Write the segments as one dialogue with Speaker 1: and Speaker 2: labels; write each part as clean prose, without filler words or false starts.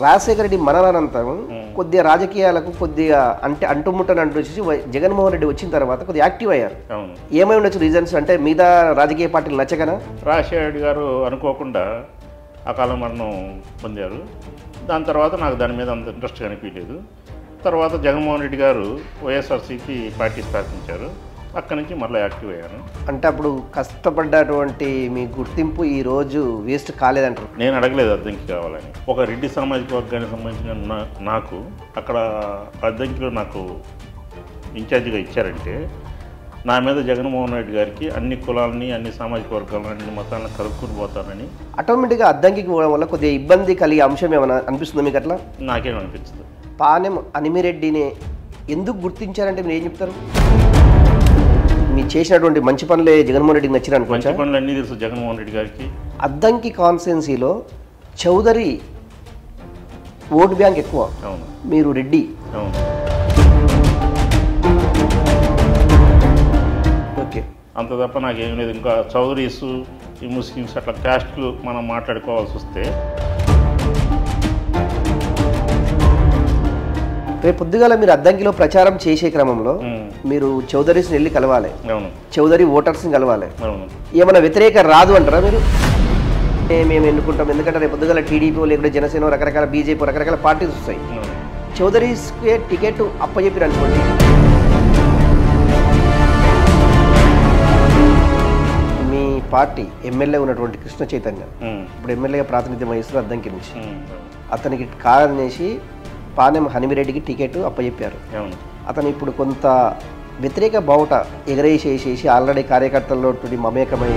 Speaker 1: రాజశేఖర రెడ్డి మరణానంతరం కొద్దిగా రాజకీయాలకు కొద్దిగా అంటే అంటుముట్టని అంటూసి జగన్మోహన్ రెడ్డి వచ్చిన తర్వాత కొద్దిగా యాక్టివ్ అయ్యారు. ఏమై ఉండొచ్చు రీజన్స్? అంటే మీద రాజకీయ పార్టీలు నచ్చకనా?
Speaker 2: రాజశేఖర రెడ్డి గారు అనుకోకుండా అకాల మరణం పొందారు. దాని తర్వాత నాకు దాని మీద అంత ఇంట్రెస్ట్ కనిపించలేదు. తర్వాత జగన్మోహన్ రెడ్డి గారు వైఎస్ఆర్సీపీ పార్టీ స్థాపించారు. అక్కడి నుంచి మళ్ళీ యాక్టివ్ అయ్యాను.
Speaker 1: అంటే అప్పుడు కష్టపడ్డటువంటి మీ గుర్తింపు ఈ రోజు వేస్ట్ కాలేదంటారు?
Speaker 2: నేను అడగలేదు అద్దంకి కావాలని. ఒక రెడ్డి సామాజిక వర్గానికి సంబంధించిన నాకు అక్కడ అద్దంకిలో నాకు ఇన్ఛార్జిగా ఇచ్చారంటే నా మీద జగన్మోహన్ రెడ్డి గారికి అన్ని కులాలని, అన్ని సామాజిక వర్గాలను, అన్ని మతాలను కలుపుకుని పోతానని.
Speaker 1: ఆటోమేటిక్గా అద్దంకి పోవడం వల్ల కొద్దిగా ఇబ్బంది కలిగే అంశం ఏమైనా అనిపిస్తుందా మీకు? అట్లా
Speaker 2: నాకేం అనిపిస్తుంది.
Speaker 1: పానెం హనుమిరెడ్డిని ఎందుకు గుర్తించారంటే మీరు ఏం చెప్తారు? మీరు చేసినటువంటి మంచి పనులే జగన్మోహన్ రెడ్డికి నచ్చిన అనుకోవచ్చు.
Speaker 2: మంచి పనులు అన్నీ తెలుసు జగన్మోహన్ రెడ్డి గారికి.
Speaker 1: అద్దంకి కాన్స్టిట్యున్సీలో చౌదరి ఓటు బ్యాంక్ ఎక్కువ.
Speaker 2: అవును.
Speaker 1: మీరు రెడ్డి.
Speaker 2: అవును.
Speaker 1: ఓకే.
Speaker 2: అంత తప్ప నాకేం లేదు. ఇంకా చౌదరీస్, ఈ ముస్లిమ్స్ అట్లా క్యాస్ట్లు మనం మాట్లాడుకోవాల్సి వస్తే
Speaker 1: రేపు పొద్దుగాల మీరు అద్దంకిలో ప్రచారం చేసే క్రమంలో మీరు చౌదరీస్ని వెళ్ళి కలవాలి.
Speaker 2: అవును.
Speaker 1: చౌదరి ఓటర్స్ని కలవాలి.
Speaker 2: అవును.
Speaker 1: ఏమైనా వ్యతిరేక రాదు అంటారా మీరు? మేము ఎన్నుకుంటాం ఎందుకంటే రేపు పొద్దుగాల టీడీపీ లేకుంటే జనసేన రకరకాల బీజేపీ రకరకాల పార్టీస్ వస్తాయి. చౌదరీస్కి టికెట్ అప్పచెప్పారు అనుకోండి, మీ పార్టీ ఎమ్మెల్యే ఉన్నటువంటి కృష్ణ చైతన్య ఇప్పుడు ఎమ్మెల్యేగా ప్రాతినిధ్యం వహిస్తారు అద్దంకి నుంచి. అతనికి కారణం చేసి పానెం హనుమిరెడ్డికి టికెట్ అప్పచెప్పారు. అతను ఇప్పుడు కొంత వ్యతిరేక బావుట ఎగరేసేసేసి ఆల్రెడీ కార్యకర్తల్లో మమేకమై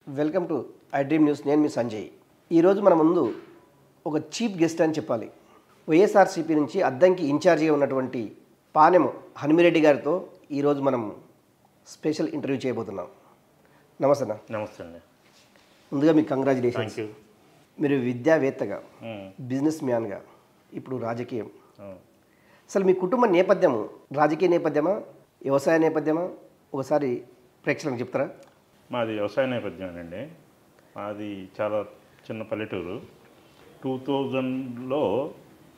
Speaker 1: welcome to I dream news. నేను మీ సంజయ్. ఈరోజు మన ముందు ఒక చీఫ్ గెస్ట్ అని చెప్పాలి. వైఎస్ఆర్సీపీ నుంచి అద్దంకి ఇన్ఛార్జిగా ఉన్నటువంటి పానెం హనుమిరెడ్డి గారితో ఈరోజు మనం స్పెషల్ ఇంటర్వ్యూ చేయబోతున్నాం. నమస్తే అన్న.
Speaker 2: నమస్తే అండి.
Speaker 1: ముందుగా మీకు కంగ్రాచులేషన్స్. మీరు విద్యావేత్తగా, బిజినెస్ మ్యాన్గా, ఇప్పుడు రాజకీయం. అసలు మీ కుటుంబ నేపథ్యము రాజకీయ నేపథ్యమా, వ్యవసాయ నేపథ్యమా? ఒకసారి ప్రేక్షకులకు చెప్తారా?
Speaker 2: మాది వ్యవసాయ నేపథ్యం అండి. మాది చాలా చిన్న పల్లెటూరు. 2000లో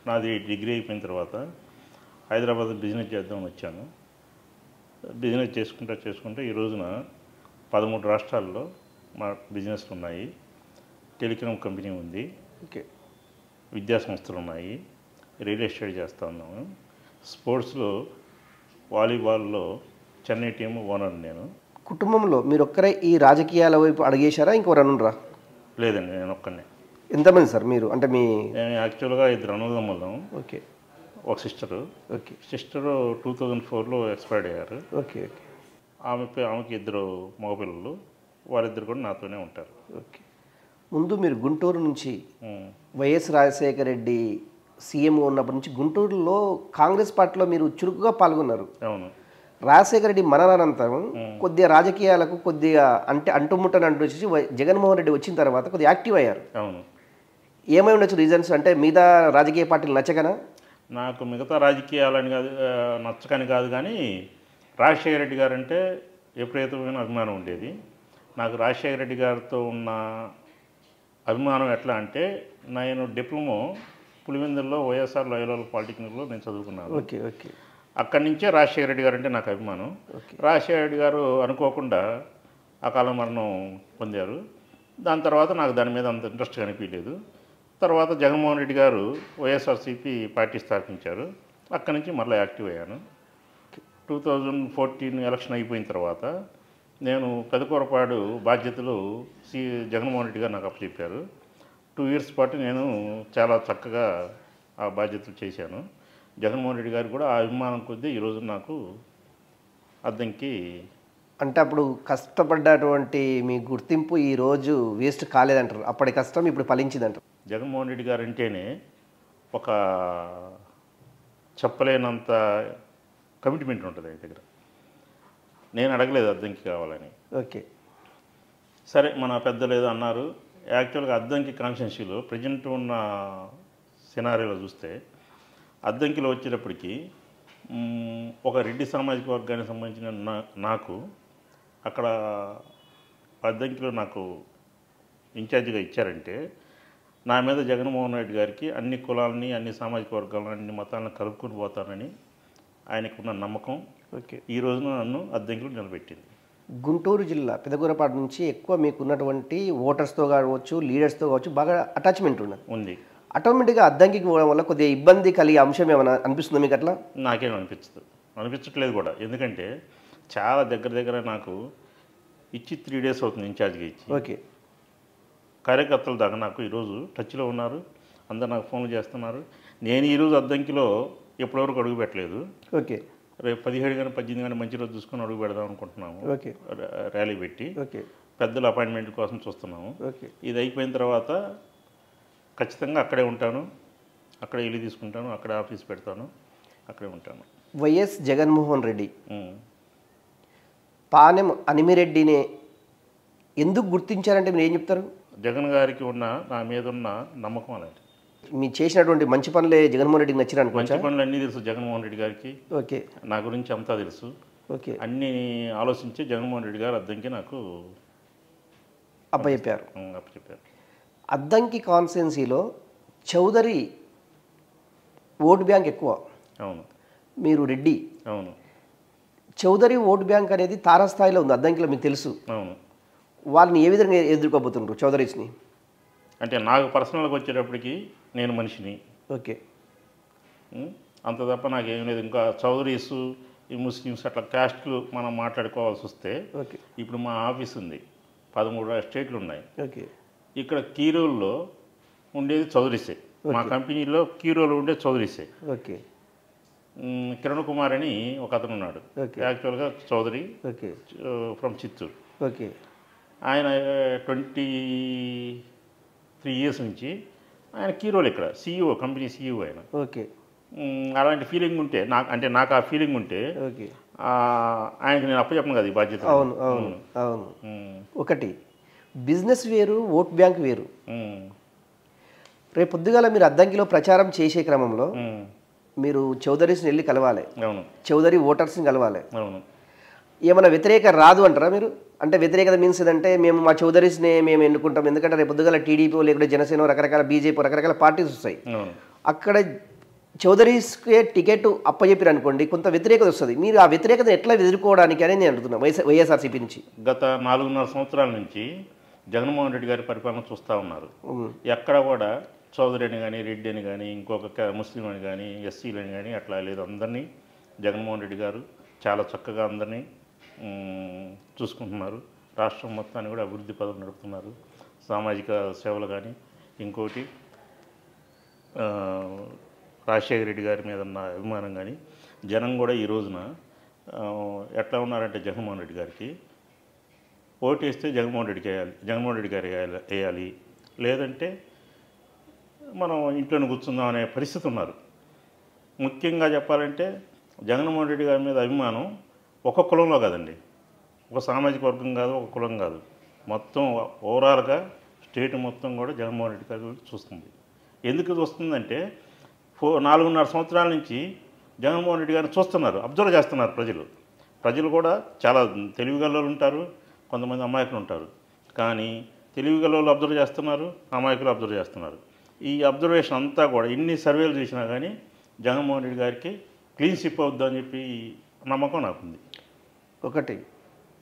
Speaker 2: నాది డిగ్రీ అయిపోయిన తర్వాత హైదరాబాద్ బిజినెస్ చేద్దామని వచ్చాను. బిజినెస్ చేసుకుంటే ఈ రోజున 13 రాష్ట్రాల్లో మా బిజినెస్లు ఉన్నాయి. టెలికాం కంపెనీ ఉంది.
Speaker 1: ఓకే.
Speaker 2: విద్యా సంస్థలు ఉన్నాయి. రియల్ ఎస్టేట్ చేస్తూ ఉన్నాము. స్పోర్ట్స్లో వాలీబాల్లో చెన్నై టీము ఓనర్ నేను.
Speaker 1: కుటుంబంలో మీరు ఒక్కరే ఈ రాజకీయాల వైపు అడిగేశారా, ఇంకెవరు రా?
Speaker 2: లేదండి, నేను ఒక్కనే.
Speaker 1: ఎంతమంది సార్ మీరు? అంటే మీ
Speaker 2: యాక్చువల్గా 2 అన్నదమ్ములం.
Speaker 1: ఓకే.
Speaker 2: ఒక సిస్టరు.
Speaker 1: ఓకే.
Speaker 2: సిస్టరు 2004లో ఎక్స్పైర్డ్ అయ్యారు.
Speaker 1: ఓకే. ఓకే.
Speaker 2: ఆమెకి 2 మగపిల్లలు. వారిద్దరు కూడా నాతోనే ఉంటారు.
Speaker 1: ఓకే. ముందు మీరు గుంటూరు నుంచి వైఎస్ రాజశేఖర రెడ్డి సీఎం ఉన్నప్పటి నుంచి గుంటూరులో కాంగ్రెస్ పార్టీలో మీరు చురుకుగా పాల్గొన్నారు.
Speaker 2: అవును.
Speaker 1: రాజశేఖర రెడ్డి మరణానంతరం కొద్దిగా రాజకీయాలకు కొద్దిగా అంటే అంటుముట్టని అంటూసి జగన్మోహన్ రెడ్డి వచ్చిన తర్వాత కొద్దిగా యాక్టివ్ అయ్యారు.
Speaker 2: అవును.
Speaker 1: ఏమై ఉండొచ్చు రీజన్స్? అంటే మీద రాజకీయ పార్టీలు నచ్చకనా?
Speaker 2: నాకు మిగతా రాజకీయాలని కాదు, నచ్చకని కాదు, కానీ రాజశేఖర రెడ్డి గారు అంటే విపరీతమైన అభిమానం ఉండేది. నాకు రాజశేఖర రెడ్డి గారితో ఉన్న అభిమానం ఎట్లా అంటే, నేను డిప్లొమో పులివెందుల్లో వైఎస్ఆర్ లోయల్ పాలిటెక్నిక్లో నేను చదువుకున్నాను.
Speaker 1: ఓకే. ఓకే.
Speaker 2: అక్కడి నుంచే రాజశేఖర రెడ్డి గారు అంటే నాకు అభిమానం. రాజశేఖర రెడ్డి గారు అనుకోకుండా అకాల మరణం పొందారు. దాని తర్వాత నాకు దాని మీద అంత ఇంట్రెస్ట్ కనిపించలేదు. తర్వాత జగన్మోహన్ రెడ్డి గారు వైఎస్ఆర్సీపీ పార్టీ స్థాపించారు. అక్కడి నుంచి మళ్ళీ యాక్టివ్ అయ్యాను. 2014 ఎలక్షన్ అయిపోయిన తర్వాత నేను పెదకూరపాడు బాధ్యతలు జగన్మోహన్ రెడ్డి గారు నాకు అప్పచెప్పారు. 2 ఇయర్స్ పాటు నేను చాలా చక్కగా ఆ బాధ్యతలు చేశాను. జగన్మోహన్ రెడ్డి గారు కూడా ఆ అభిమానం కొద్దీ ఈరోజు నాకు అద్దంకి.
Speaker 1: అంటే అప్పుడు కష్టపడ్డటువంటి మీ గుర్తింపు ఈరోజు వేస్ట్ కాలేదంటారు? అప్పటి కష్టం ఇప్పుడు ఫలించిందంటారు?
Speaker 2: జగన్మోహన్ రెడ్డి గారు అంటేనే ఒక చెప్పలేనంత కమిట్మెంట్ ఉంటుంది ఆయన దగ్గర. నేను అడగలేదు అద్దంకి కావాలని.
Speaker 1: ఓకే.
Speaker 2: సరే, మన పెద్దలు ఏదో అన్నారు. యాక్చువల్గా అద్దంకి కాన్స్టిట్యున్సీలో ప్రజెంట్ ఉన్న సినారీలో చూస్తే అద్దంకిలో వచ్చేటప్పటికి ఒక రెడ్డి సామాజిక వర్గానికి సంబంధించిన నాకు అక్కడ అద్దంకిలో నాకు ఇన్ఛార్జిగా ఇచ్చారంటే నా మీద జగన్మోహన్ రెడ్డి గారికి అన్ని కులాలని అన్ని సామాజిక వర్గాలను అన్ని మతాలను కలుపుకొని పోతానని ఆయనకున్న నమ్మకం ఈ రోజున నన్ను అద్దంకిలో నిలబెట్టింది.
Speaker 1: గుంటూరు జిల్లా పెదకూరపాటు నుంచి ఎక్కువ మీకున్నటువంటి ఓటర్స్తో కావచ్చు, లీడర్స్తో కావచ్చు బాగా అటాచ్మెంట్ ఉంది. ఆటోమేటిక్గా అద్దంకికి పోవడం వల్ల కొద్దిగా ఇబ్బంది కలిగే అంశం ఏమైనా అనిపిస్తుందా మీకు? అట్లా
Speaker 2: నాకేం అనిపించట్లేదు కూడా. ఎందుకంటే చాలా దగ్గర నాకు ఇచ్చి 3 days అవుతుంది ఇన్ఛార్జ్గా ఇచ్చి.
Speaker 1: ఓకే.
Speaker 2: కార్యకర్తల దాకా నాకు ఈరోజు టచ్లో ఉన్నారు, అందరు నాకు ఫోన్లు చేస్తున్నారు. నేను ఈరోజు అద్దంకిలో ఎప్పటివరకు అడుగు పెట్టలేదు.
Speaker 1: ఓకే.
Speaker 2: రేపు 17 కానీ 18 కానీ మంచి రోజు చూసుకొని అడుగు పెడదాం అనుకుంటున్నాము.
Speaker 1: ఓకే.
Speaker 2: ర్యాలీ పెట్టి
Speaker 1: ఓకే.
Speaker 2: పెద్దల అపాయింట్మెంట్ కోసం చూస్తున్నాము.
Speaker 1: ఓకే.
Speaker 2: ఇది అయిపోయిన తర్వాత ఖచ్చితంగా అక్కడే ఉంటాను, అక్కడే ఇల్లు తీసుకుంటాను, అక్కడే ఆఫీస్ పెడతాను, అక్కడే ఉంటాను.
Speaker 1: వైఎస్ జగన్మోహన్ రెడ్డి పానెం హనిమిరెడ్డిని ఎందుకు గుర్తించారంటే మీరు ఏం చెప్తారు?
Speaker 2: జగన్ గారికి ఉన్న నా మీద ఉన్న నమ్మకం అలాంటి.
Speaker 1: మీరు చేసినటువంటి మంచి పనులే జగన్మోహన్ రెడ్డికి నచ్చిన
Speaker 2: మంచి పనులు అన్నీ తెలుసు జగన్మోహన్ రెడ్డి గారికి.
Speaker 1: ఓకే.
Speaker 2: నా గురించి అంతా తెలుసు.
Speaker 1: ఓకే.
Speaker 2: అన్నీ ఆలోచించి జగన్మోహన్ రెడ్డి గారు అద్దంకి నాకు
Speaker 1: అప్పచెప్పారు.
Speaker 2: అప్పచెప్పారు.
Speaker 1: అద్దంకి కాన్స్టిట్యున్సీలో చౌదరి ఓటు బ్యాంక్ ఎక్కువ.
Speaker 2: అవును.
Speaker 1: మీరు రెడ్డి.
Speaker 2: అవును.
Speaker 1: చౌదరి ఓటు బ్యాంక్ అనేది తారాస్థాయిలో ఉంది అద్దంకిలో, మీకు తెలుసు.
Speaker 2: అవును.
Speaker 1: వాళ్ళని ఏ విధంగా ఎదుర్కోబోతుండ్రు చౌదరీస్ని?
Speaker 2: అంటే నాకు పర్సనల్గా వచ్చేటప్పటికి నేను మనిషిని.
Speaker 1: ఓకే.
Speaker 2: అంత తప్ప నాకేం లేదు. ఇంకా చౌదరీస్, ఈ ముస్లిమ్స్ అట్లా క్యాస్ట్లు మనం మాట్లాడుకోవాల్సి వస్తే
Speaker 1: ఓకే.
Speaker 2: ఇప్పుడు మా ఆఫీస్ ఉంది, 13 స్టేట్లు ఉన్నాయి.
Speaker 1: ఓకే.
Speaker 2: ఇక్కడ కీరోల్లో ఉండేది చౌదరీసే. మా కంపెనీలో కీరోలో ఉండే చౌదరీసే.
Speaker 1: ఓకే.
Speaker 2: కిరణ్ కుమార్ అని ఒక అతను ఉన్నాడు, యాక్చువల్గా చౌదరి, ఫ్రమ్ చిత్తూరు.
Speaker 1: ఓకే.
Speaker 2: ఆయన 23 years నుంచి ఆయన కీరోలు ఇక్కడ CEO, కంపెనీ CEO ఆయన.
Speaker 1: ఓకే.
Speaker 2: అలాంటి ఫీలింగ్ ఉంటే నాకు ఆ ఫీలింగ్ ఉంటే ఆయనకి నేను అప్పచెప్పను కదా ఈ బాధ్యత.
Speaker 1: అవును. అవును. అవును. ఒకటి బిజినెస్ వేరు, ఓట్ బ్యాంక్ వేరు. రేపు పొద్దుగాల మీరు అద్దంకిలో ప్రచారం చేసే క్రమంలో మీరు చౌదరీస్ని వెళ్ళి కలవాలి.
Speaker 2: అవును.
Speaker 1: చౌదరి ఓటర్స్ని కలవాలి.
Speaker 2: అవును.
Speaker 1: ఏమైనా వ్యతిరేక రాదు అంటారా మీరు? అంటే వ్యతిరేకత మీన్స్ ఏదంటే మేము మా చౌదరీస్ని మేము ఎన్నుకుంటాం, ఎందుకంటే రేపు పొద్దుగాల టీడీపీ లేకపోతే జనసేన రకరకాల బీజేపీ రకరకాల పార్టీస్ వస్తాయి. అక్కడ చౌదరీస్కే టికెట్ అప్పచెప్పారు అనుకోండి, కొంత వ్యతిరేకత వస్తుంది. మీరు ఆ వ్యతిరేకతను ఎట్లా ఎదుర్కోవడానికి అనేది నేను అడుగుతున్నాను వైఎస్ఆర్సీపీ నుంచి.
Speaker 2: గత 4.5 సంవత్సరాల నుంచి జగన్మోహన్ రెడ్డి గారి పరిపాలన చూస్తూ ఉన్నారు. ఎక్కడ కూడా చౌదరి అని కానీ, రెడ్డి అని కానీ, ఇంకొక ముస్లిం అని కానీ, ఎస్సీలు అని కానీ అట్లా లేదు. అందరినీ జగన్మోహన్ రెడ్డి గారు చాలా చక్కగా అందరినీ చూసుకుంటున్నారు. రాష్ట్రం మొత్తాన్ని కూడా అభివృద్ధి పదవులు నడుపుతున్నారు. సామాజిక సేవలు కానీ, ఇంకోటి రాజశేఖర రెడ్డి గారి మీద ఉన్న అభిమానం కానీ, జనం కూడా ఈ రోజున ఎట్లా ఉన్నారంటే జగన్మోహన్ రెడ్డి గారికి ఓటు వేస్తే జగన్మోహన్ రెడ్డి గారు వేయాలి, లేదంటే మనం ఇంట్లోనే కూర్చుందాం అనే పరిస్థితి ఉన్నారు. ముఖ్యంగా చెప్పాలంటే జగన్మోహన్ రెడ్డి గారి మీద అభిమానం ఒక కులంలో కాదండి, ఒక సామాజిక వర్గం కాదు, ఒక కులం కాదు, మొత్తం ఓవరాల్గా స్టేట్ మొత్తం కూడా జగన్మోహన్ రెడ్డి గారు చూస్తుంది. ఎందుకు చూస్తుందంటే 4.5 సంవత్సరాల నుంచి జగన్మోహన్ రెడ్డి గారిని చూస్తున్నారు, అబ్జర్వ్ చేస్తున్నారు ప్రజలు కూడా చాలా తెలివిగల ఉంటారు, కొంతమంది అమాయకులు ఉంటారు. కానీ తెలివిగల అబ్జర్వ్ చేస్తున్నారు, అమాయకులు అబ్జర్వ్ చేస్తున్నారు. ఈ అబ్జర్వేషన్ అంతా కూడా ఇన్ని సర్వేలు చేసినా కానీ జగన్మోహన్ రెడ్డి గారికి క్లీన్ స్వీప్ అవుద్దు అని చెప్పి నమ్మకం నాకుంది.
Speaker 1: ఒకటి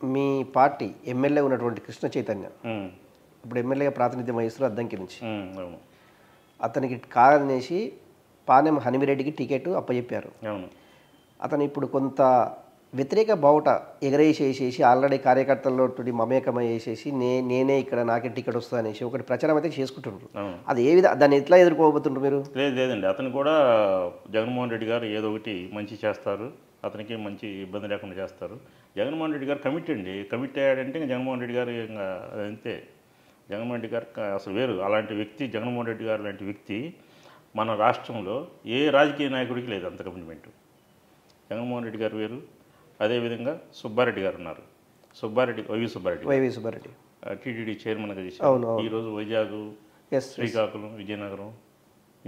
Speaker 1: మీ పార్టీ ఎమ్మెల్యే ఉన్నటువంటి కృష్ణ చైతన్య ఇప్పుడు ఎమ్మెల్యేగా ప్రాతినిధ్యం వహిస్తున్నారు అద్దంకి నుంచి.
Speaker 2: అవును.
Speaker 1: అతనికి కాదనేసి పానెం హనిమిరెడ్డికి టికెట్ అప్పచెప్పారు.
Speaker 2: అవును.
Speaker 1: అతను ఇప్పుడు కొంత వ్యతిరేక బావుట ఎగరేసేసేసి ఆల్రెడీ కార్యకర్తల్లో మమేకమై వేసేసి నేనే ఇక్కడ నాకే టికెట్ వస్తుంది అనేసి ఒకటి ప్రచారం అయితే చేసుకుంటుండ్రు. అది ఏ విధంగా దాన్ని ఎట్లా ఎదుర్కోబోతుండ్రు మీరు?
Speaker 2: లేదండి, అతను కూడా జగన్మోహన్ రెడ్డి గారు ఏదో ఒకటి మంచి చేస్తారు, అతనికి మంచి ఇబ్బంది లేకుండా చేస్తారు. జగన్మోహన్ రెడ్డి గారు కమిట్ అయ్యాడంటే జగన్మోహన్ రెడ్డి గారు ఇంకా అంతే. జగన్మోహన్ రెడ్డి గారు అసలు వేరు. అలాంటి వ్యక్తి, జగన్మోహన్ రెడ్డి గారు లాంటి వ్యక్తి మన రాష్ట్రంలో ఏ రాజకీయ నాయకుడికి లేదు అంత కమిట్మెంటు. జగన్మోహన్ రెడ్డి గారు వేరు. అదేవిధంగా సుబ్బారెడ్డి గారు ఉన్నారు, వైవి సుబ్బారెడ్డి టీటీడీ చైర్మన్గా చేశారు. ఈరోజు వైజాగ్, శ్రీకాకుళం, విజయనగరం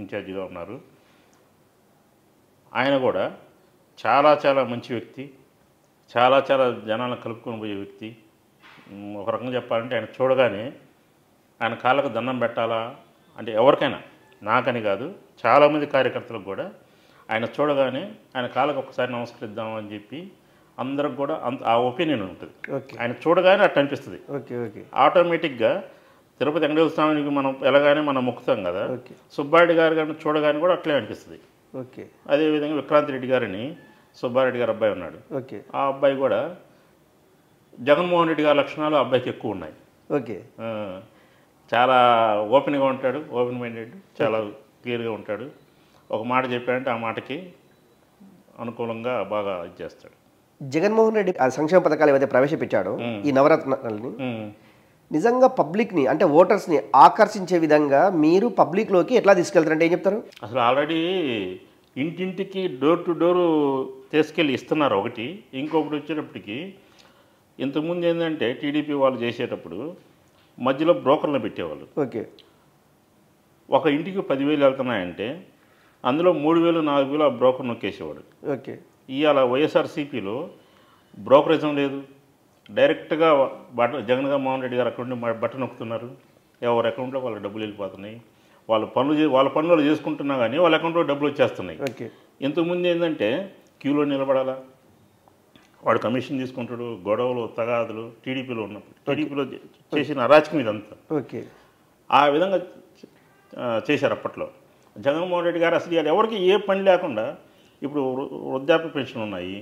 Speaker 2: ఇన్ఛార్జిగా ఉన్నారు. ఆయన కూడా చాలా చాలా మంచి వ్యక్తి, చాలా చాలా జనాలను కలుపుకొని పోయే వ్యక్తి. ఒక రకంగా చెప్పాలంటే ఆయన చూడగానే ఆయన కాళ్ళకు దండం పెట్టాలా అంటే ఎవరికైనా, నాకని కాదు చాలామంది కార్యకర్తలకు కూడా ఆయన చూడగానే ఆయన కాళ్ళకు ఒకసారి నమస్కరిద్దాం అని చెప్పి అందరికి కూడా ఆ ఒపీనియన్ ఉంటుంది. ఆయన చూడగానే అట్లా అనిపిస్తుంది. ఆటోమేటిక్గా తిరుపతి వెంకటేశ్వర స్వామికి మనం ఎలాగానే మనం మొక్కుతాం కదా, సుబ్బారెడ్డి గారు కానీ చూడగానే కూడా అట్లే అనిపిస్తుంది. అదేవిధంగా విక్రాంత్ రెడ్డి గారిని, సుబ్బారెడ్డి గారు అబ్బాయి ఉన్నాడు, ఆ అబ్బాయి కూడా జగన్మోహన్ రెడ్డి గారి లక్షణాలు ఆ అబ్బాయికి ఎక్కువ ఉన్నాయి. చాలా ఓపెన్గా ఉంటాడు, ఓపెన్ మైండెడ్, చాలా క్లియర్గా ఉంటాడు. ఒక మాట చెప్పాడంటే ఆ మాటకి అనుకూలంగా బాగా ఇది చేస్తాడు.
Speaker 1: జగన్మోహన్ రెడ్డి ఆ సంక్షేమ పథకాలు ఏవైతే ప్రవేశపెట్టాడో ఈ నవరత్నాలని నిజంగా పబ్లిక్ని అంటే ఓటర్స్ని ఆకర్షించే విధంగా మీరు పబ్లిక్లోకి ఎట్లా తీసుకెళ్తారంటే ఏం చెప్తారు?
Speaker 2: అసలు ఆల్రెడీ ఇంటింటికి డోర్ టు డోరు తీసుకెళ్ళి ఇస్తున్నారు ఒకటి. ఇంకొకటి వచ్చేటప్పటికి ఇంతకుముందు ఏంటంటే టీడీపీ వాళ్ళు చేసేటప్పుడు మధ్యలో బ్రోకర్లను పెట్టేవాళ్ళు. ఒక ఇంటికి 10,000 వెళ్తున్నాయంటే అందులో 3,000 4,000 ఆ బ్రోకర్ నొక్కేసేవాడు. ఇవాళ వైఎస్ఆర్సీపీలో బ్రోకరేజం లేదు, డైరెక్ట్గా జగన్మోహన్ రెడ్డి గారు అక్కడ ఉండి బటన్ నొక్కుతున్నారు, ఎవరి అకౌంట్లో వాళ్ళ డబ్బులు వెళ్ళిపోతున్నాయి, వాళ్ళ పనులు చేసుకుంటున్నా కానీ వాళ్ళ అకౌంట్లో డబ్బులు వచ్చేస్తున్నాయి. ఇంతకుముందు ఏంటంటే క్యూలో నిలబడాలా, వాడు కమిషన్ తీసుకుంటాడు, గొడవలు తగాదులు టీడీపీలో ఉన్నప్పుడు టీడీపీలో చేసిన అరాచకం ఇదంతా. ఆ విధంగా చేశారు అప్పట్లో. జగన్మోహన్ రెడ్డి గారు అసలు ఎవరికి ఏ పని లేకుండా ఇప్పుడు వృద్ధాప్య పెన్షన్ ఉన్నాయి,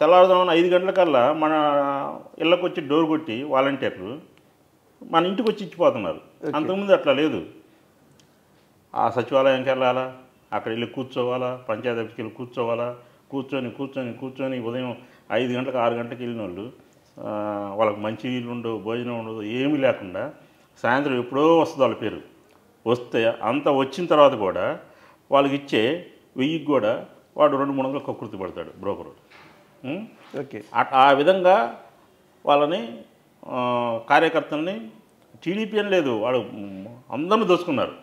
Speaker 2: తెల్లవారుజామున 5 గంటలకల్లా మన ఇళ్ళకు వచ్చి డోర్ కొట్టి వాలంటీర్లు మన ఇంటికి వచ్చి ఇచ్చిపోతున్నారు. అంతకుముందు అట్లా లేదు. ఆ సచివాలయంకి వెళ్ళాలా, అక్కడ వెళ్ళి కూర్చోవాలా, పంచాయతీ ఆఫీస్కి వెళ్ళి కూర్చోవాలా, కూర్చొని ఉదయం 5 గంటలకు 6 గంటలకు వెళ్ళిన వాళ్ళు వాళ్ళకి మంచి నీళ్ళు ఉండవు, భోజనం ఉండదు, ఏమీ లేకుండా సాయంత్రం ఎప్పుడో వస్తుంది వాళ్ళ పేరు. వస్తే అంత వచ్చిన తర్వాత కూడా వాళ్ళకి ఇచ్చే 1000కి కూడా వాడు 200-300 కకృతి పడతాడు బ్రోకరు. ఆ విధంగా వాళ్ళని కార్యకర్తల్ని టీడీపీ అని లేదు, వాడు అందరిని దోసుకున్నారు.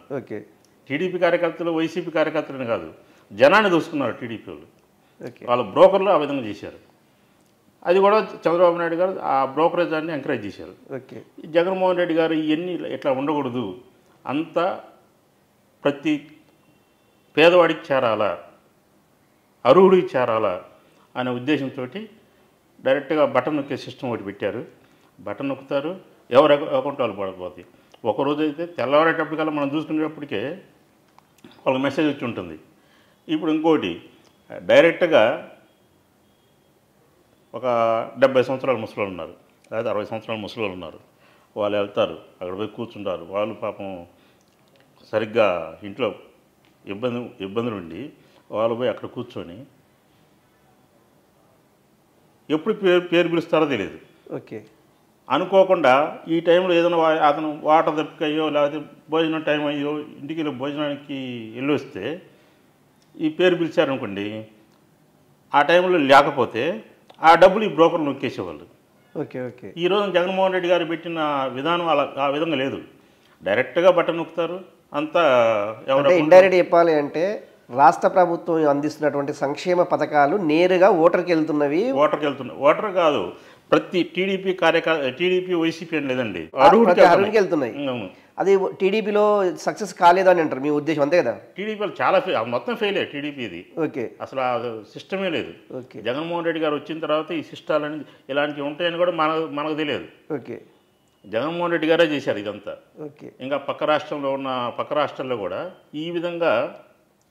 Speaker 2: టీడీపీ కార్యకర్తలు వైసీపీ కార్యకర్తలని కాదు, జనాన్ని దోసుకున్నారు టీడీపీ వాళ్ళు. వాళ్ళ బ్రోకర్లు ఆ విధంగా చేశారు. అది కూడా చంద్రబాబు నాయుడు గారు ఆ బ్రోకరేజాన్ని ఎంకరేజ్ చేశారు. జగన్మోహన్ రెడ్డి గారు ఇవన్నీ ఇట్లా ఉండకూడదు, అంతా ప్రతి పేదవాడికి చేరాలా, అర్హుడికి చేరాలా అనే ఉద్దేశంతో డైరెక్ట్గా బటన్ నొక్కే సిస్టమ్ ఒకటి పెట్టారు. బటన్ నొక్కుతారు, ఎవరు అకౌంట్ వాళ్ళు పడకపోతాయి. ఒకరోజు అయితే తెల్లవారేటప్పటికల్లా మనం చూసుకునేటప్పటికే వాళ్ళకి మెసేజ్ వచ్చి ఉంటుంది. ఇప్పుడు ఇంకోటి డైరెక్ట్గా ఒక 70 సంవత్సరాల ముసలోళ్ళు ఉన్నారు, లేదా 60 సంవత్సరాల ముసలోళ్ళు ఉన్నారు, వాళ్ళు వెళ్తారు, అక్కడ పోయి కూర్చుంటారు. వాళ్ళు పాపం సరిగ్గా ఇంట్లో ఇబ్బందులు ఉండి వాళ్ళు పోయి అక్కడ కూర్చొని ఎప్పుడు పేరు పిలుస్తారో తెలియదు. అనుకోకుండా ఈ టైంలో ఏదైనా అతను వాటర్ దప్పికయ్యో లేకపోతే భోజనం టైం అయ్యో ఇంటికి వెళ్ళి భోజనానికి వెళ్ళి వస్తే ఈ పేరు పిలిచారనుకోండి, ఆ టైంలో లేకపోతే ఆ డబ్బులు ఈ బ్రోకర్లు నొక్కేసేవాళ్ళు. ఈరోజు జగన్మోహన్ రెడ్డి గారు పెట్టిన విధానం ఆ విధంగా లేదు. డైరెక్ట్గా బటన్ నొక్కుతారు, అంతా ఎవరు
Speaker 1: ఇండైరెక్ట్ చెప్పాలి అంటే రాష్ట్ర ప్రభుత్వం అందిస్తున్నటువంటి సంక్షేమ పథకాలు నేరుగా ఓటర్కి వెళ్తున్నవి.
Speaker 2: ఓటర్ కాదు, ప్రతి టీడీపీ వైసీపీ అని లేదండి,
Speaker 1: అర్హుడికి వెళ్తున్నాయి. అది టీడీపీలో సక్సెస్ కాలేదు అని అంటారు మీ ఉద్దేశం, అంతే కదా?
Speaker 2: టీడీపీలో చాలా మొత్తం ఫెయిల్ అయ్యాయి టీడీపీది. అసలు ఆ సిస్టమే లేదు. జగన్మోహన్ రెడ్డి గారు వచ్చిన తర్వాత ఈ సిస్టాలని ఇలాంటివి ఉంటాయని కూడా మనకు తెలియదు. జగన్మోహన్ రెడ్డి గారే చేశారు ఇదంతా. ఇంకా పక్క రాష్ట్రాల్లో కూడా ఈ విధంగా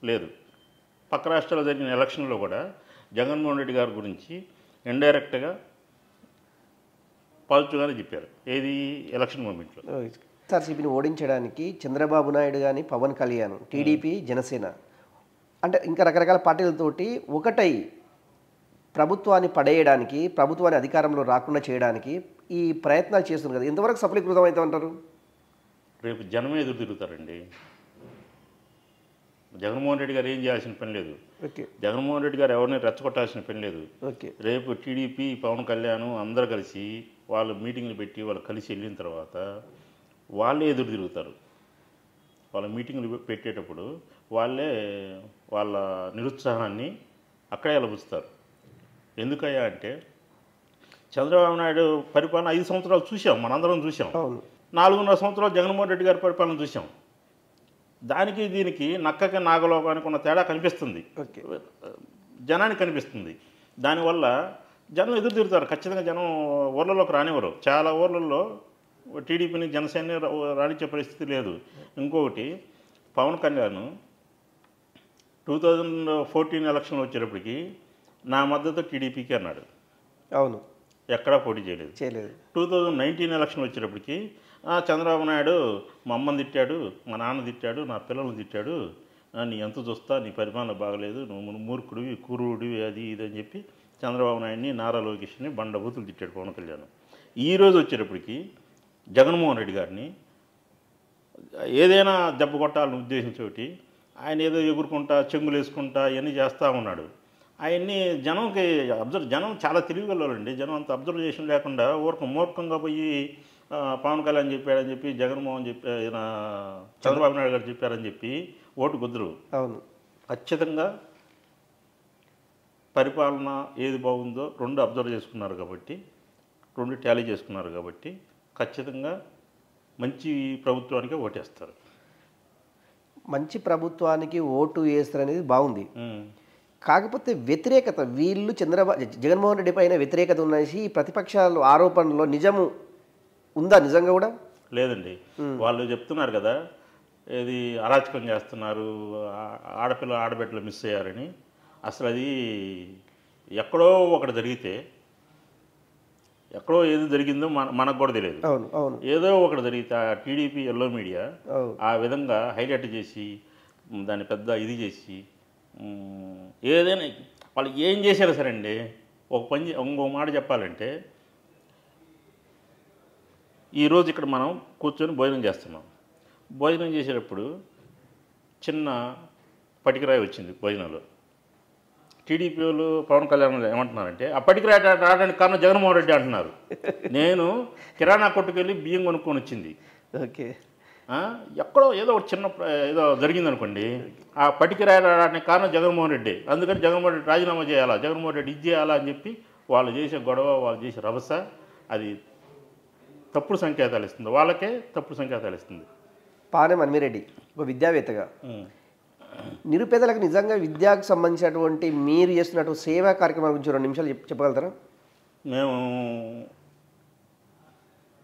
Speaker 2: లేదు. పక్క రాష్ట్రాల్లో జరిగిన ఎలక్షన్లో కూడా జగన్మోహన్ రెడ్డి గారి గురించి ఇండైరెక్ట్గా పాజిటివ్గానే చెప్పారు. ఏది ఎలక్షన్ మూమెంట్లో.
Speaker 1: వైఎస్ఆర్సీపీని ఓడించడానికి చంద్రబాబు నాయుడు కానీ, పవన్ కళ్యాణ్, టీడీపీ, జనసేన అంటే ఇంకా రకరకాల పార్టీలతోటి ఒకటై ప్రభుత్వాన్ని పడేయడానికి, ప్రభుత్వాన్ని అధికారంలో రాకుండా చేయడానికి ఈ ప్రయత్నాలు చేస్తున్నారు కదా, ఎంతవరకు సఫలీకృతం అవుతామంటారు?
Speaker 2: రేపు జనమే ఎదురు తిరుగుతారండి. జగన్మోహన్ రెడ్డి గారు ఏం చేయాల్సిన పని లేదు. జగన్మోహన్ రెడ్డి గారు ఎవరిని రెచ్చగొట్టాల్సిన పని లేదు. రేపు టీడీపీ, పవన్ కళ్యాణ్ అందరూ కలిసి వాళ్ళు మీటింగ్లు పెట్టి వాళ్ళు కలిసి వెళ్ళిన తర్వాత వాళ్ళే ఎదురు తిరుగుతారు. వాళ్ళ మీటింగ్లు పెట్టేటప్పుడు వాళ్ళే వాళ్ళ నిరుత్సాహాన్ని అక్కడే లభిస్తారు. ఎందుకయ్యా అంటే చంద్రబాబు నాయుడు పరిపాలన 5 సంవత్సరాలు చూసాం, మనందరం చూసాం. 4.5 సంవత్సరాలు జగన్మోహన్ రెడ్డి గారి పరిపాలన చూసాం. దానికి దీనికి నక్కకి నాగలోకానికి ఉన్న తేడా కనిపిస్తుంది, జనానికి కనిపిస్తుంది. దానివల్ల జనం ఎదురు తిరుగుతారు. ఖచ్చితంగా జనం ఊర్లలోకి రానివ్వరు. చాలా ఊర్లలో టీడీపీని జనసేన రాణించే పరిస్థితి లేదు. ఇంకొకటి, పవన్ కళ్యాణ్ 2014 ఎలక్షన్లు వచ్చేటప్పటికి నా మద్దతు టీడీపీకి అన్నాడు.
Speaker 1: అవును,
Speaker 2: ఎక్కడా పోటీ చేయలేదు. 2019 ఎలక్షన్ వచ్చేటప్పటికి చంద్రబాబు నాయుడు మా అమ్మని తిట్టాడు, మా నాన్న తిట్టాడు, నా పిల్లల్ని తిట్టాడు, నీ ఎంత చూస్తా, నీ పరిపాలన బాగలేదు, నువ్వు మూర్ఖుడివి, కురుడివి, అది ఇది అని చెప్పి చంద్రబాబు నాయుడిని, నారా లోకేష్ని బండబూతులు తిట్టాడు పవన్ కళ్యాణ్. ఈరోజు వచ్చేటప్పటికి జగన్మోహన్ రెడ్డి గారిని ఏదైనా దెబ్బ కొట్టాలని ఉద్దేశించి ఆయన ఏదో ఎగురుకుంటా, చెంగులు వేసుకుంటా ఇవన్నీ చేస్తూ ఉన్నాడు. అవన్నీ జనం చాలా తెలివిగలండి. జనం అంత అబ్జర్వేషన్ లేకుండా మూర్ఖంగా పోయి పవన్ కళ్యాణ్ చెప్పాడని చెప్పి, జగన్మోహన్ చంద్రబాబు నాయుడు గారు చెప్పారని చెప్పి ఓటు కుదరు.
Speaker 1: అవును,
Speaker 2: ఖచ్చితంగా పరిపాలన ఏది బాగుందో 2 అబ్జర్వ్ చేసుకున్నారు కాబట్టి, 2 టాలీ చేసుకున్నారు కాబట్టి ఖచ్చితంగా మంచి ప్రభుత్వానికి ఓటేస్తారు.
Speaker 1: మంచి ప్రభుత్వానికి ఓటు వేస్తారనేది బాగుంది. కాకపోతే వ్యతిరేకత, వీళ్ళు జగన్మోహన్ రెడ్డి పైన వ్యతిరేకత ఉన్నసి ప్రతిపక్షాలు ఆరోపణలో నిజము ఉందా? నిజంగా కూడా
Speaker 2: లేదండి. వాళ్ళు చెప్తున్నారు కదా, ఇది అరాచకం చేస్తున్నారు, ఆడబిడ్డలు మిస్ అయ్యారని. అసలు అది ఎక్కడో ఒకటి జరిగితే, ఎక్కడో ఏది జరిగిందో మనకు కూడా తెలియదు. ఏదో ఒకటి జరిగితే ఆ టీడీపీ ఎల్లో మీడియా ఆ విధంగా హైలైట్ చేసి దాన్ని పెద్ద ఇది చేసి ఏదైనా వాళ్ళు ఏం చేశారు సరే అండి. ఇంకో మాట చెప్పాలంటే, ఈరోజు ఇక్కడ మనం కూర్చొని భోజనం చేస్తున్నాం. భోజనం చేసేటప్పుడు చిన్న పటికరాయి వచ్చింది భోజనంలో. టీడీపీ వాళ్ళు పవన్ కళ్యాణ్ ఏమంటున్నారంటే, ఆ పటికరాయి రావడానికి కారణం జగన్మోహన్ రెడ్డి అంటున్నారు. నేను కిరాణా కొట్టుకెళ్ళి బియ్యం కొనుక్కొని వచ్చింది.
Speaker 1: ఓకే,
Speaker 2: ఎక్కడో ఏదో ఒక చిన్న ఏదో జరిగిందనుకోండి, ఆ పటికరాయి రావడానికి కారణం జగన్మోహన్ రెడ్డి. అందుకని జగన్మోహన్ రెడ్డి రాజీనామా చేయాలా, జగన్మోహన్ రెడ్డి ఇది చేయాలా అని చెప్పి వాళ్ళు చేసే గొడవ, వాళ్ళు చేసే రభస, అది తప్పుడు సంకేతాలు ఇస్తుంది, వాళ్ళకే తప్పుడు సంకేతాలు ఇస్తుంది.
Speaker 1: పానెం అన్మిరెడ్డి ఒక విద్యావేత్తగా నిరుపేదలకు నిజంగా విద్యకు సంబంధించినటువంటి మీరు చేస్తున్నటువంటి సేవా కార్యక్రమం గురించి 2 నిమిషాలు చెప్పగలుగుతారా?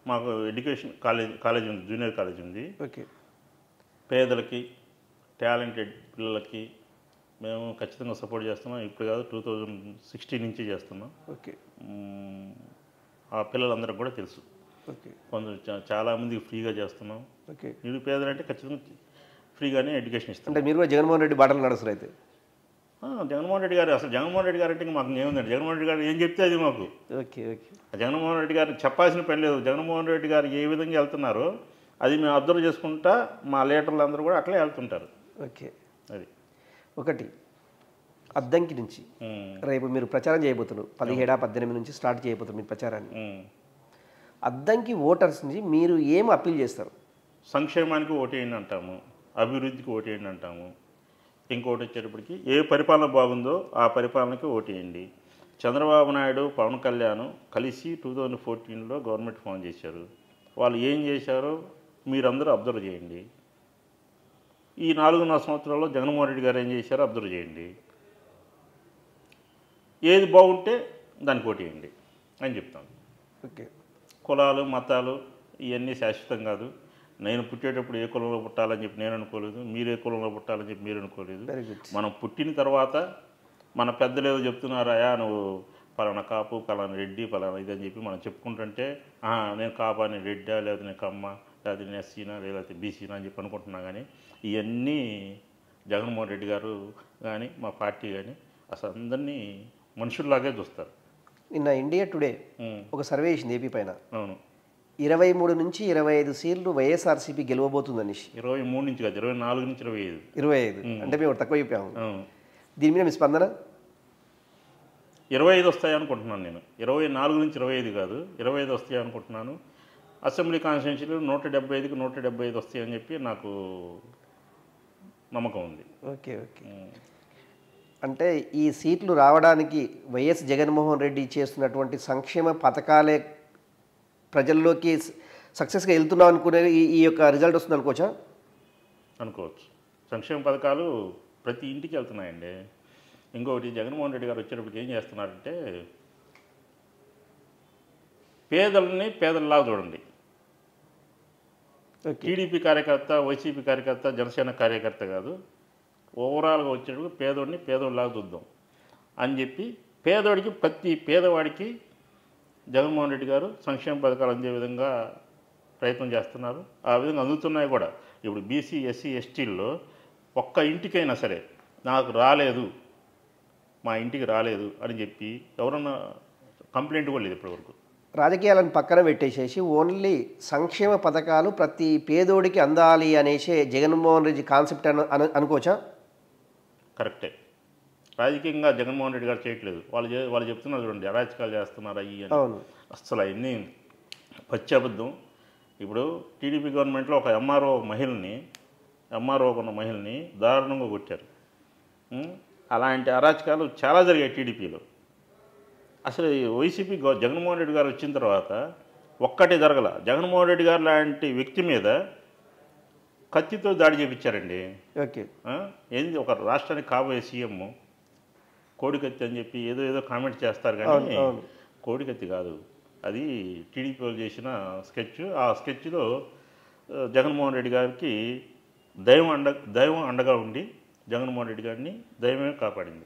Speaker 2: మాకు ఎడ్యుకేషన్ కాలేజ్ ఉంది, జూనియర్ కాలేజ్ ఉంది.
Speaker 1: ఓకే,
Speaker 2: పేదలకి, టాలెంటెడ్ పిల్లలకి మేము ఖచ్చితంగా సపోర్ట్ చేస్తున్నాం. ఇప్పుడు కాదు, 2016 నుంచి చేస్తున్నాం.
Speaker 1: ఓకే,
Speaker 2: ఆ పిల్లలందరికీ కూడా తెలుసు.
Speaker 1: ఓకే,
Speaker 2: కొంచెం చాలామందికి ఫ్రీగా చేస్తున్నాం.
Speaker 1: ఓకే,
Speaker 2: నిరుపేదలంటే ఖచ్చితంగా ఫ్రీగానే ఎడ్యుకేషన్ ఇస్తాం.
Speaker 1: అంటే మీరు కూడా జగన్మోహన్ రెడ్డి బాటలు నడుస్తారు అయితే?
Speaker 2: జగన్మోహన్ రెడ్డి గారు అసలు జగన్మోహన్ రెడ్డి గారు అంటే మాకు ఏముందండి, జగన్మోహన్ రెడ్డి గారు ఏం చెప్తే అది మాకు.
Speaker 1: ఓకే, ఓకే,
Speaker 2: జగన్మోహన్ రెడ్డి గారికి చెప్పాల్సిన పని లేదు. జగన్మోహన్ రెడ్డి గారు ఏ విధంగా వెళ్తున్నారో అది మేము అబ్జర్వ్ చేసుకుంటా, మా లీడర్లు అందరూ కూడా అట్లే వెళ్తుంటారు.
Speaker 1: ఓకే,
Speaker 2: అది
Speaker 1: ఒకటి. అద్దంకి నుంచి రేపు మీరు ప్రచారం చేయబోతున్నారు, 17-18 నుంచి స్టార్ట్ చేయబోతున్నారు మీ ప్రచారాన్ని. అద్దంకి ఓటర్స్ నుంచి మీరు ఏం అప్పీల్ చేస్తారు?
Speaker 2: సంక్షేమానికి ఓటేయండి అంటాము, అభివృద్ధికి ఓటేయండి అంటాము. ఇంకోటి వచ్చేటప్పటికి ఏ పరిపాలన బాగుందో ఆ పరిపాలనకి ఓటేయండి. చంద్రబాబు నాయుడు, పవన్ కళ్యాణ్ కలిసి 2014లో గవర్నమెంట్ ఫామ్ చేశారు. వాళ్ళు ఏం చేశారో మీరందరూ అబ్జర్వ్ చేయండి. ఈ 4.5 సంవత్సరాల్లో జగన్మోహన్ రెడ్డి గారు ఏం చేశారో అబ్జర్వ్ చేయండి. ఏది బాగుంటే దానికి ఓటేయండి అని చెప్తాను.
Speaker 1: ఓకే,
Speaker 2: కులాలు, మతాలు ఇవన్నీ శాశ్వతం కాదు. నేను పుట్టేటప్పుడు ఏ కులంలో పుట్టాలని చెప్పి నేను అనుకోలేదు, మీరు ఏ కులంలో పుట్టాలని చెప్పి మీరు అనుకోలేదు. మనం పుట్టిన తర్వాత మన పెద్దలు ఏదో చెప్తున్నారా, నువ్వు పలానా కాపు, పలానా రెడ్డి, పలానా ఇదని చెప్పి మనం చెప్పుకుంటుంటే నేను కాపాని రెడ్డా, లేదా నేను కమ్మ, లేదా నేను ఎస్సీనా, లేకపోతే బీసీనా అని చెప్పి అనుకుంటున్నా. కానీ ఇవన్నీ జగన్మోహన్ రెడ్డి గారు కానీ మా పార్టీ కానీ అసలు అందరినీ మనుషుల్లాగే చూస్తారు.
Speaker 1: నిన్న ఇండియా టుడే ఒక సర్వే చేసింది ఏపీ పైన.
Speaker 2: అవును,
Speaker 1: 23 నుంచి 25 సీట్లు వైఎస్ఆర్సీపీ గెలవబోతుందని.
Speaker 2: 23 నుంచి కాదు, 24 నుంచి 25.
Speaker 1: 25 అంటే మేము తక్కువ చెప్పాము. దీని మీద మీ స్పందన?
Speaker 2: 25 వస్తాయి అనుకుంటున్నాను నేను. 24 నుంచి 25 కాదు, 25 వస్తాయి అనుకుంటున్నాను. అసెంబ్లీ కాన్స్టిట్యున్సీలు 175కి 175 వస్తాయని చెప్పి నాకు నమ్మకం ఉంది.
Speaker 1: Okay, okay. అంటే ఈ సీట్లు రావడానికి వైఎస్ జగన్మోహన్ రెడ్డి చేస్తున్నటువంటి సంక్షేమ పథకాలే ప్రజల్లోకి సక్సెస్గా వెళ్తున్నాం అనుకునే ఈ యొక్క రిజల్ట్ వస్తుంది అనుకోవచ్చా?
Speaker 2: అనుకోవచ్చు. సంక్షేమ పథకాలు ప్రతి ఇంటికి వెళ్తున్నాయండి. ఇంకొకటి జగన్మోహన్ రెడ్డి గారు వచ్చేటప్పటికి ఏం చేస్తున్నారంటే పేదలని పేదల్లాగా చూడండి. టీడీపీ కార్యకర్త, వైసీపీ కార్యకర్త, జనసేన కార్యకర్త కాదు, ఓవరాల్గా వచ్చేటప్పుడు పేదోడిని పేదోడిలాగా చూద్దాం అని చెప్పి పేదోడికి ప్రతి పేదవాడికి జగన్మోహన్ రెడ్డి గారు సంక్షేమ పథకాలు అందే విధంగా ప్రయత్నం చేస్తున్నారు. ఆ విధంగా అందుతున్నాయి కూడా. ఇప్పుడు బీసీ, ఎస్సీ, ఎస్టీల్లో ఒక్క ఇంటికైనా సరే నాకు రాలేదు, మా ఇంటికి రాలేదు అని చెప్పి ఎవరన్నా కంప్లైంట్ కూడా లేదు ఇప్పటివరకు.
Speaker 1: రాజకీయాలను పక్కన పెట్టేసేసి ఓన్లీ సంక్షేమ పథకాలు ప్రతి పేదోడికి అందాలి అనేసి జగన్మోహన్ రెడ్డి కాన్సెప్ట్ అనుకోవచ్చా?
Speaker 2: కరెక్టే. రాజకీయంగా జగన్మోహన్ రెడ్డి గారు చేయట్లేదు. వాళ్ళు చెప్తున్నారు చూడండి, అరాచకాలు చేస్తున్నారు అయ్యి అని. అస్సలు అవన్నీ పచ్చి అబద్ధం. ఇప్పుడు టీడీపీ గవర్నమెంట్లో ఒక ఎంఆర్ఓ ఉన్న మహిళని దారుణంగా కొట్టారు. అలాంటి అరాచకాలు చాలా జరిగాయి టీడీపీలో. అసలు వైసీపీ జగన్మోహన్ రెడ్డి గారు వచ్చిన తర్వాత ఒక్కటే జరగల. జగన్మోహన్ రెడ్డి గారు లాంటి వ్యక్తి మీద కత్తితో దాడి చేయించారండి.
Speaker 1: ఓకే,
Speaker 2: ఏంది ఒక రాష్ట్రానికి కాబోయే సీఎం కోడికత్తి అని చెప్పి ఏదో కామెంట్ చేస్తారు, కానీ కోడికత్తి కాదు, అది టీడీపీ వాళ్ళు చేసిన స్కెచ్. ఆ స్కెచ్లో జగన్మోహన్ రెడ్డి గారికి దైవం అండగా ఉండి జగన్మోహన్ రెడ్డి గారిని దైవమే కాపాడింది.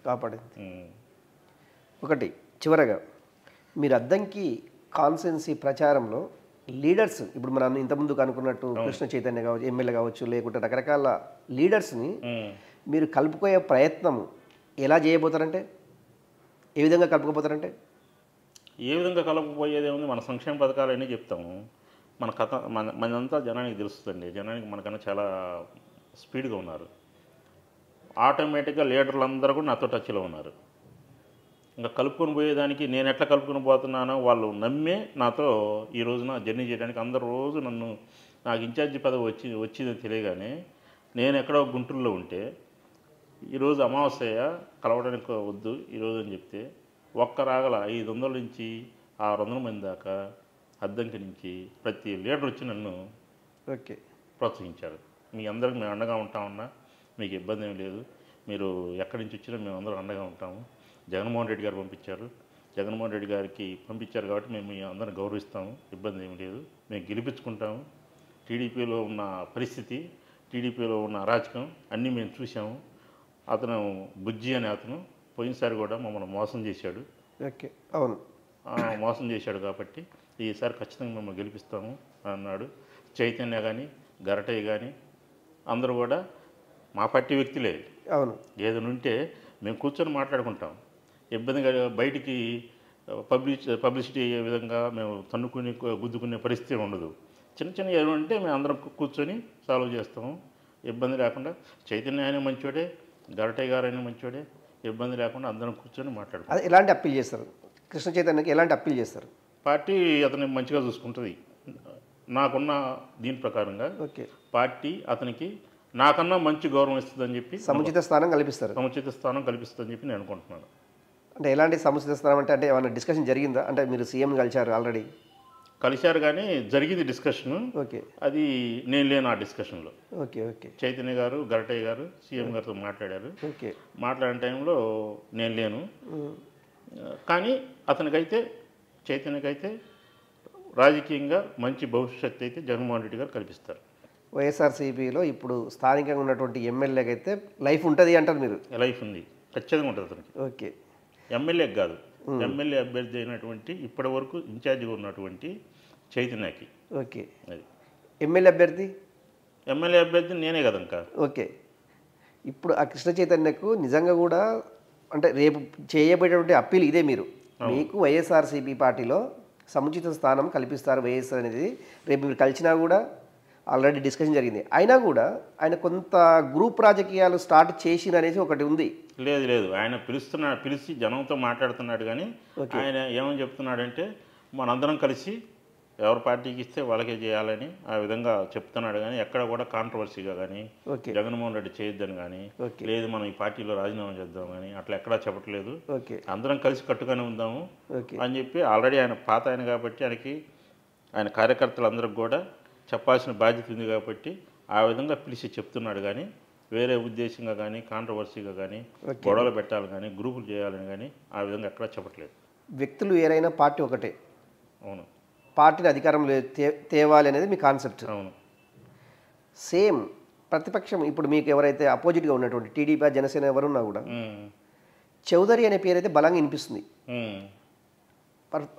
Speaker 1: ఒకటి చివరగా మీరు అద్దంకి కాన్సెన్సీ ప్రచారంలో లీడర్స్, ఇప్పుడు మనం ఇంతకుముందు అనుకున్నట్టు కృష్ణ చైతన్య కావచ్చు, ఎమ్మెల్యే కావచ్చు, లేకుంటే రకరకాల లీడర్స్ని మీరు కలుపుకోయే ప్రయత్నం ఎలా చేయబోతారంటే, ఏ విధంగా కలుపుకోపోతారంటే?
Speaker 2: ఏ విధంగా కలుపుకోపోయేదే ఉంది, మన సంక్షేమ పథకాలు అన్నీ చెప్తాము. మన కథ మనంతా జనానికి తెలుస్తుందండి. జనానికి మనకన్నా చాలా స్పీడ్గా ఉన్నారు. ఆటోమేటిక్గా లీడర్లు అందరూ కూడా నాతో టచ్లో ఉన్నారు. ఇంకా కలుపుకొని పోయేదానికి నేను ఎట్లా కలుపుకొని పోతున్నానో వాళ్ళు నమ్మే నాతో ఈ రోజున జర్నీ చేయడానికి అందరు రోజు నాకు ఇన్ఛార్జి పదవి వచ్చిందని తెలియగానే నేను ఎక్కడో గుంటూరులో ఉంటే ఈరోజు అమావాస్య కలవడానికి వద్దు ఈరోజు అని చెప్తే ఒక్క రాగల 500 నుంచి 600 మంది దాకా అద్దంకి నుంచి ప్రతి లీడర్ వచ్చి నన్ను ప్రోత్సహించారు. మీ అందరికి మేము అండగా ఉంటామన్నా, మీకు ఇబ్బంది ఏం లేదు, మీరు ఎక్కడి నుంచి వచ్చినా మేము అందరం అండగా ఉంటాము. జగన్మోహన్ రెడ్డి గారు పంపించారు, జగన్మోహన్ రెడ్డి గారికి పంపించారు కాబట్టి మేము అందరం గౌరవిస్తాము, ఇబ్బంది ఏమి లేదు, మేము గెలిపించుకుంటాము. టీడీపీలో ఉన్న పరిస్థితి, టీడీపీలో ఉన్న అరాచకం అన్నీ మేము చూసాము. అతను బుజ్జి అనే అతను పోయినసారి కూడా మమ్మల్ని మోసం చేశాడు.
Speaker 1: అవును,
Speaker 2: మోసం చేశాడు కాబట్టి ఈసారి ఖచ్చితంగా మిమ్మల్ని గెలిపిస్తాము అన్నాడు. చైతన్య కానీ గరటయ్య కానీ అందరూ కూడా మా పార్టీ వ్యక్తులే.
Speaker 1: అవును,
Speaker 2: ఏదైనా ఉంటే మేము కూర్చొని మాట్లాడుకుంటాం. ఇబ్బందిగా బయటికి పబ్లిసిటీ అయ్యే విధంగా మేము తన్నుకుని గుద్దుకునే పరిస్థితి ఉండదు. చిన్న ఏమంటే మేము అందరం కూర్చొని సాల్వ్ చేస్తాము, ఇబ్బంది లేకుండా. చైతన్య అయినా మంచోడే, గరటయ్య గారు అయినా మంచోడే, ఇబ్బంది లేకుండా అందరం కూర్చొని మాట్లాడుతాం.
Speaker 1: అది ఎలాంటి అప్పీల్ చేస్తారు? కృష్ణ చైతన్యకి ఎలాంటి అప్పీల్ చేస్తారు?
Speaker 2: పార్టీ అతన్ని మంచిగా చూసుకుంటుంది. నాకున్న దీని ప్రకారంగా పార్టీ అతనికి నాకన్నా మంచి గౌరవం ఇస్తుందని చెప్పి
Speaker 1: సముచిత స్థానం
Speaker 2: కల్పిస్తుందని చెప్పి నేను అనుకుంటున్నాను.
Speaker 1: అంటే ఎలాంటి సముచిత స్థానం అంటే ఏమైనా డిస్కషన్ జరిగిందా? అంటే మీరు సీఎం కలిశారు, ఆల్రెడీ
Speaker 2: కలిశారు కానీ జరిగింది డిస్కషన్. అది నేను లేను ఆ డిస్కషన్లో. చైతన్య గారు గరటయ్య గారు సీఎం గారితో మాట్లాడారు. మాట్లాడిన టైంలో నేను లేను. కానీ అతనికైతే చైతన్యకైతే రాజకీయంగా మంచి భవిష్యత్తు అయితే జగన్మోహన్ రెడ్డి గారు కల్పిస్తారు.
Speaker 1: వైఎస్ఆర్సీపీలో ఇప్పుడు స్థానికంగా ఉన్నటువంటి ఎమ్మెల్యేకి అయితే లైఫ్ ఉంటుంది అంటారు మీరు?
Speaker 2: లైఫ్ ఉంది, ఖచ్చితంగా ఉంటుంది అతనికి. ఎమ్మెల్యేకి కాదు, ఎమ్మెల్యే అభ్యర్థి అయినటువంటి ఇప్పటి వరకు ఇన్ఛార్జిగా ఉన్నటువంటి చైతన్యకి.
Speaker 1: అది ఎమ్మెల్యే అభ్యర్థి నేనే కదా ఇంకా. ఇప్పుడు ఆ కృష్ణ చైతన్యకు నిజంగా కూడా అంటే రేపు చేయబోయేటువంటి అప్పీల్ ఇదే, మీరు మీకు వైఎస్ఆర్సీపీ పార్టీలో సముచిత స్థానం కల్పిస్తారు వైఎస్ఆర్ అనేది రేపు మీరు కలిసినా కూడా ఆల్రెడీ డిస్కషన్ జరిగింది. అయినా కూడా ఆయన కొంత గ్రూప్ రాజకీయాలు స్టార్ట్ చేసిన అనేసి ఒకటి ఉంది.
Speaker 2: లేదు, ఆయన పిలిచి జనంతో మాట్లాడుతున్నాడు. కానీ ఆయన ఏమని చెప్తున్నాడంటే మనందరం కలిసి ఎవరి పార్టీకి ఇస్తే వాళ్ళకే చేయాలని ఆ విధంగా చెప్తున్నాడు. కానీ ఎక్కడ కూడా కాంట్రవర్సీగా కానీ
Speaker 1: ఓకే
Speaker 2: జగన్మోహన్ రెడ్డి చేయొద్దని కానీ
Speaker 1: ఓకే
Speaker 2: లేదు మనం ఈ పార్టీలో రాజీనామా చేద్దాం కానీ అట్లా ఎక్కడా చెప్పట్లేదు.
Speaker 1: ఓకే
Speaker 2: అందరం కలిసి కట్టుగానే ఉందాము
Speaker 1: ఓకే
Speaker 2: అని చెప్పి ఆల్రెడీ ఆయన పాత ఆయన కాబట్టి ఆయన కార్యకర్తలందరికి కూడా చెప్పాల్సిన బాధ్యత ఉంది కాబట్టి ఆ విధంగా పిలిచి చెప్తున్నాడు. కానీ వేరే ఉద్దేశంగా కానీ కాంట్రవర్సీగా కానీ గొడవలు పెట్టాలి కానీ గ్రూపులు చేయాలని కానీ ఆ విధంగా ఎక్కడా చెప్పట్లేదు.
Speaker 1: వ్యక్తులు వేరైనా పార్టీ ఒకటే,
Speaker 2: అవును
Speaker 1: పార్టీని అధికారంలో తేవాలి అనేది మీ కాన్సెప్ట్.
Speaker 2: అవును
Speaker 1: సేమ్ ప్రతిపక్షం ఇప్పుడు మీకు ఎవరైతే అపోజిట్గా ఉన్నటువంటి టీడీపీ జనసేన ఎవరున్నా కూడా చౌదరి అనే పేరు అయితే బలంగా వినిపిస్తుంది.